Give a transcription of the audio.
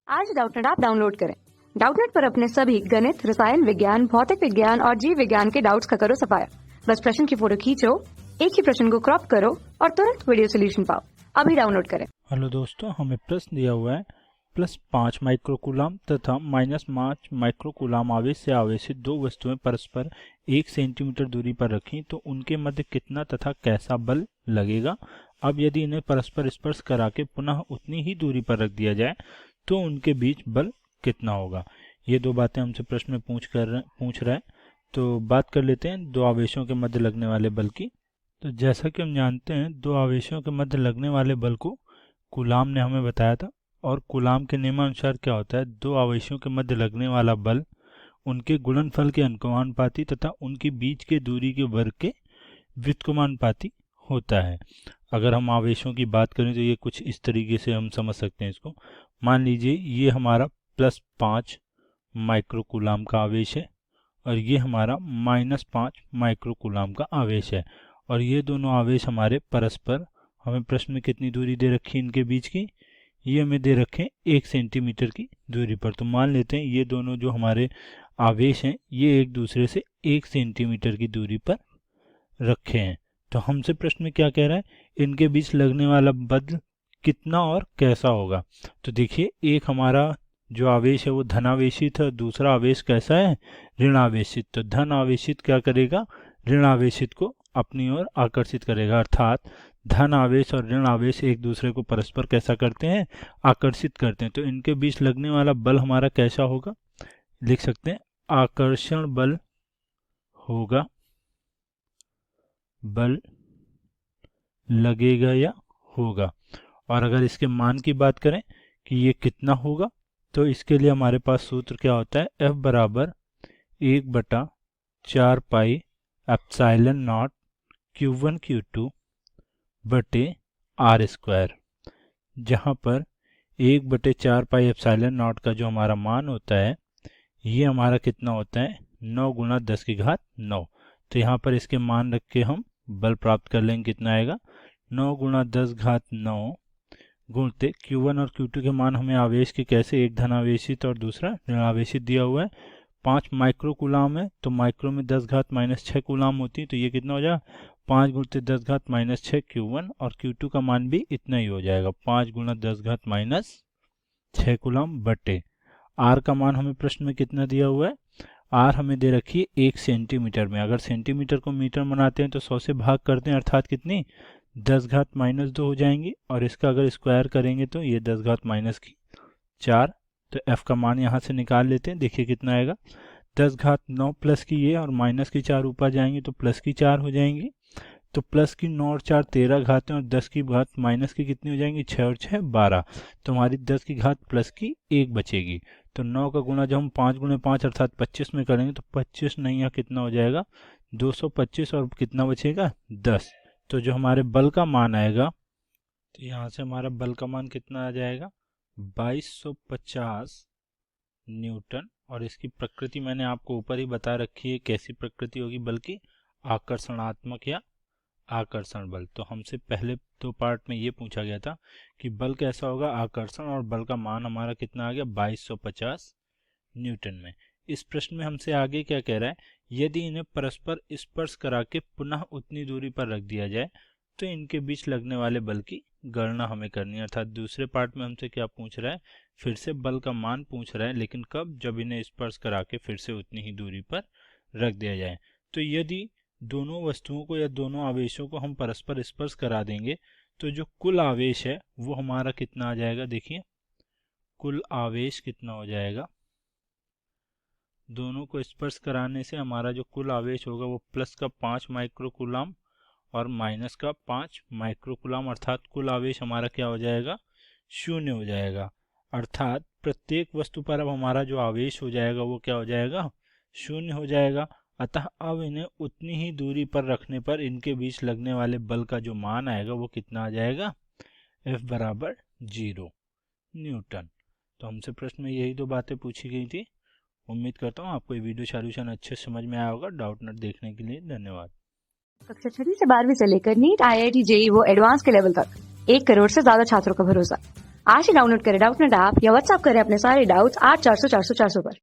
आज Doubtnut app download करें। Doubtnut पर अपने सभी गणित, रसायन विज्ञान, भौतिक विज्ञान और जीव विज्ञान के डाउट्स का करो सफाया। बस प्रश्न की फोटो खींचो, एक ही प्रश्न को क्रॉप करो और तुरंत वीडियो सोल्यूशन पाओ। अभी डाउनलोड करें। हेलो दोस्तों, हमें प्रश्न दिया हुआ है +5 माइक्रोकूलाम तथा -5 माइक्रोकूलाम आवेश से आवेशित दो वस्तुएं परस्पर 1 सेंटीमीटर दूरी पर रखीं तो उनके मध्य कितना तथा कैसा बल लगेगा। अब यदि इन्हें परस्पर स्पर्श करा के पुनः उतनी ही दूरी पर रख दिया जाए तो उनके बीच बल कितना होगा। ये दो बातें हमसे प्रश्न में पूछ रहा है। तो बात कर लेते हैं दो आवेशों के मध्य लगने वाले बल की। तो जैसा कि हम जानते हैं, दो आवेशों के मध्य लगने वाले बल को कूलाम ने हमें बताया था, और कूलाम के नियमानुसार क्या होता है, दो आवेशों के मध्य लगने वाला बल उनके गुणनफल के अनुकमानुपाती तथा उनकी बीच के दूरी के वर्ग के व्युत्क्रमानुपाती होता है। अगर हम आवेशों की बात करें तो ये कुछ इस तरीके से हम समझ सकते हैं इसको। मान लीजिए ये हमारा +5 माइक्रोकूलाम का आवेश है और ये हमारा -5 माइक्रोकूलाम का आवेश है, और ये दोनों आवेश हमारे परस्पर, हमें प्रश्न में कितनी दूरी दे रखी है इनके बीच की, ये हमें दे रखे 1 सेंटीमीटर की दूरी पर। तो मान लेते हैं ये दोनों जो हमारे आवेश हैं ये एक दूसरे से 1 सेंटीमीटर की दूरी पर रखे हैं। तो हमसे प्रश्न में क्या कह रहा है, इनके बीच लगने वाला बल कितना और कैसा होगा। तो देखिए, एक हमारा जो आवेश है वो धनावेशित है, दूसरा आवेश कैसा है, ऋण आवेशित। तो धन आवेशित क्या करेगा, ऋण आवेशित को अपनी ओर आकर्षित करेगा, अर्थात धन आवेश और ऋण आवेश एक दूसरे को परस्पर कैसा करते हैं, आकर्षित करते हैं। तो इनके बीच लगने वाला बल हमारा कैसा होगा, लिख सकते हैं आकर्षण बल होगा, बल लगेगा या होगा। और अगर इसके मान की बात करें कि ये कितना होगा, तो इसके लिए हमारे पास सूत्र क्या होता है, F बराबर 1/4 pi epsilon not Q1 Q2 बटे R², जहाँ पर 1/4 पाई एप्सिलॉन नॉट का जो हमारा मान होता है ये हमारा कितना होता है, 9 × 10⁹। तो यहाँ पर इसके मान रख के हम बल प्राप्त कर लेंगे, कितना आएगा 9 × 10⁹ गुणते Q1 और Q2 के मान हमें आवेश के कैसे, एक धनावेशित और दूसरा ऋणावेशित दिया हुआ है। 5 माइक्रोकूलाम है तो माइक्रो में 10⁻⁻6 कूलाम होती है, तो ये कितना हो जाएगा 5 × 10⁻⁻6 Q1, और Q2 का मान भी इतना ही हो जाएगा 5 × 10⁻⁻6 कूलाम बटे R का मान हमें प्रश्न में कितना दिया हुआ है, R हमें दे रखी है 1 सेंटीमीटर में। अगर सेंटीमीटर को मीटर बनाते हैं तो 100 से भाग करते हैं, अर्थात कितनी 10⁻⁻2 हो जाएंगी, और इसका अगर स्क्वायर करेंगे तो ये 10⁻⁻4। तो F का मान यहाँ से निकाल लेते हैं, देखिए कितना आएगा 10⁹9 प्लस की ये और माइनस की 4 ऊपर जाएंगे तो प्लस की 4 हो जाएंगी। तो प्लस की 9 और 4 13 घातें, और 10 की घात माइनस की कितनी हो जाएंगी, 6 और 6 12। तो हमारी 10 की घात प्लस की 1 बचेगी। तो 9 का गुणा जब हम 5 × 5 अर्थात 25 में करेंगे तो 25 नहीं, यहाँ कितना हो जाएगा 225, और कितना बचेगा 10। तो जो हमारे बल का मान आएगा, तो यहाँ से हमारा बल का मान कितना आ जाएगा 2250 न्यूटन। और इसकी प्रकृति मैंने आपको ऊपर ही बता रखी है, कैसी प्रकृति होगी बल की, आकर्षणात्मक या आकर्षण बल। तो हमसे पहले दो पार्ट में ये पूछा गया था कि बल कैसा होगा, आकर्षण, और बल का मान हमारा कितना आ गया 2250 न्यूटन में। इस प्रश्न में हमसे आगे क्या कह रहा है, यदि इन्हें परस्पर स्पर्श करा के पुनः उतनी दूरी पर रख दिया जाए तो इनके बीच लगने वाले बल की गणना हमें करनी है। अर्थात दूसरे पार्ट में हमसे क्या पूछ रहा है, फिर से बल का मान पूछ रहा है, लेकिन कब, जब इन्हें स्पर्श करा के फिर से उतनी ही दूरी पर रख दिया जाए। तो यदि दोनों वस्तुओं को या दोनों आवेशों को हम परस्पर स्पर्श करा देंगे तो जो कुल आवेश है वो हमारा कितना आ जाएगा, देखिए कुल आवेश कितना हो जाएगा, दोनों को स्पर्श कराने से हमारा जो कुल आवेश होगा वो प्लस का 5 माइक्रोकूलाम और माइनस का 5 माइक्रोकूलाम, अर्थात कुल आवेश हमारा क्या हो जाएगा 0 हो जाएगा। अर्थात प्रत्येक वस्तु पर अब हमारा जो आवेश हो जाएगा वो क्या हो जाएगा 0 हो जाएगा। अतः अब इन्हें उतनी ही दूरी पर रखने पर इनके बीच लगने वाले बल का जो मान आएगा वो कितना आ जाएगा, F बराबर 0 न्यूटन। तो हमसे प्रश्न में यही दो बातें पूछी गई थी। उम्मीद करता हूँ आपको ये वीडियो सॉल्यूशन अच्छे समझ में आया होगा। डाउटनेट देखने के लिए धन्यवाद। कक्षा 6 से 12वीं से लेकर नीट, IIT, JEE वो एडवांस के लेवल तक 1 करोड़ से ज्यादा छात्रों का भरोसा। आज ही डाउनलोड करें डाउटनेट ऐप या व्हाट्सएप करें अपने सारे डाउट्स 8400 400 400 पर।